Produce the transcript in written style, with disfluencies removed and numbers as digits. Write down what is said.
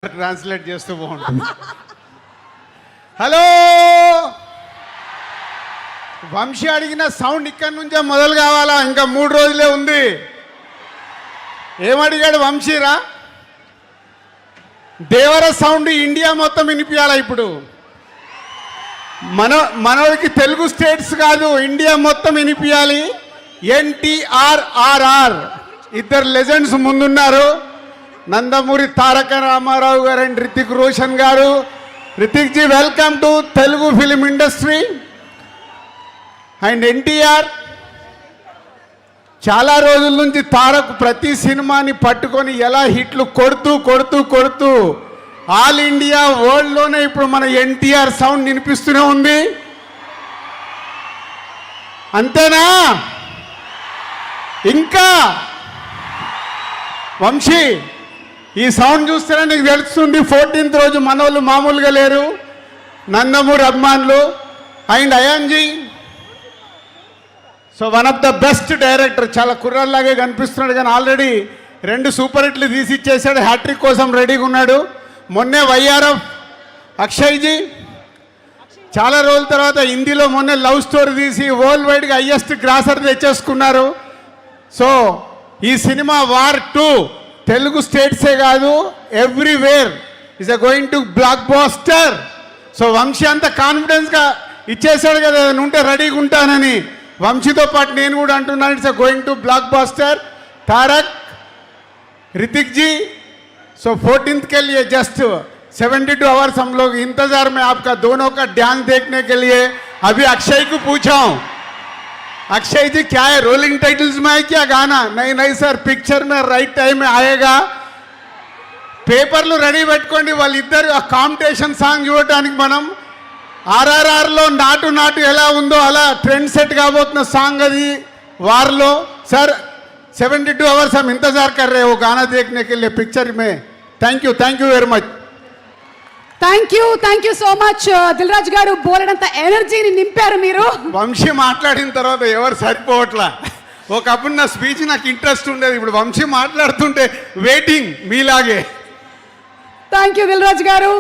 Translate చేస్తూ బాగుంటుంది. Hello, Vamsi అడిగిన సౌండ్ ఇక్కడి నుంచే మొదలు కావాలా? ఇంకా 3 రోజులే ఉంది. ఏమడిగాడు వంశీరా? దేవర సౌండ్ ఇండియా మొత్తం వినిపించాలా? ఇప్పుడు మనకి తెలుగు స్టేట్స్ కాదు, ఇండియా మొత్తం వినిపించాలి. NTRRR ఇద్దరు లెజెండ్స్ ముందున్నారు, నందమూరి తారక రామారావు గారు అండ్ రితిక్ రోషన్ గారు. Hrithik ji, welcome to Telugu film industry. And NTR చాలా రోజుల నుంచి తారక్ ప్రతి సినిమాని పట్టుకొని ఎలా హిట్లు కొడుతూ కొడుతూ కొడుతూ ఆల్ ఇండియా వరల్డ్లోనే ఇప్పుడు మన ఎన్టీఆర్ సౌండ్ వినిపిస్తూనే ఉంది. అంతేనా? ఇంకా వంశీ, ఈ సౌండ్ చూస్తేనే నీకు తెలుస్తుంది 14th రోజు మనోళ్ళు మామూలుగా లేరు, నందమూరి అభిమానులు. అండ్ అయాన్జీ, so one of the best director, చాలా కుర్రాల్లాగే కనిపిస్తున్నాడు కానీ ఆల్రెడీ 2 సూపర్ హిట్లు తీసి ఇచ్చేసాడు, హ్యాట్రిక్ కోసం రెడీగా ఉన్నాడు. మొన్నే వైఆర్ఎఫ్ అక్షయ్జీ చాలా రోజుల తర్వాత హిందీలో మొన్నే లవ్ స్టోరీ తీసి వరల్డ్ వైడ్గా హైయెస్ట్ గ్రాసర్ తెచ్చేసుకున్నారు. సో ఈ సినిమా వార్ 2 తెలుగు స్టేట్సే కాదు, everywhere is going to blockbuster. So Vamshi అంత కాన్ఫిడెన్స్గా ఇచ్చేసాడు కదా, ఏదైనా ఉంటే రెడీగా ఉంటానని. వంశీతో పాటు నేను కూడా అంటున్నాను, it's going to blockbuster. Tarak, Hrithik ji, so 14th के लिए जस्ट 72 आवर्स हम लोग इंतजार में आपका दोनों का डांस देखने के लिए. अभी अक्षय को पूछा हूँ, अक्षय जी क्या है, रोलिंग टाइटल्स में है क्या गाना? नहीं नहीं सर, पिक्चर में राइट टाइम में आएगा. పేపర్లు రెడీ పెట్టుకోండి, వాళ్ళిద్దరు ఆ కాంపిటీషన్ సాంగ్ చూడటానికి. మనం RRRలో నాటు ఎలా ఉందో అలా ట్రెండ్ సెట్ కాబోతున్న సాంగ్ అది వార్లో. सर 72 आवर्स हम इंतजार कर रहे हैं वो गाना देखने के लिए पिक्चर में. Thank you very much. Thank you so much Dil Raju garu. బోలెడంత ఎనర్జీని నింపారు మీరు. వంశీ మాట్లాడిన తర్వాత ఎవరు సరిపోవట్లా. ఒకప్పుడు నా స్పీచ్ నాకు ఇంట్రెస్ట్ ఉండేది, ఇప్పుడు వంశీ మాట్లాడుతుంటే వెయిటింగ్ మీలాగే. థ్యాంక్ యూ దిల్ రాజు గారు.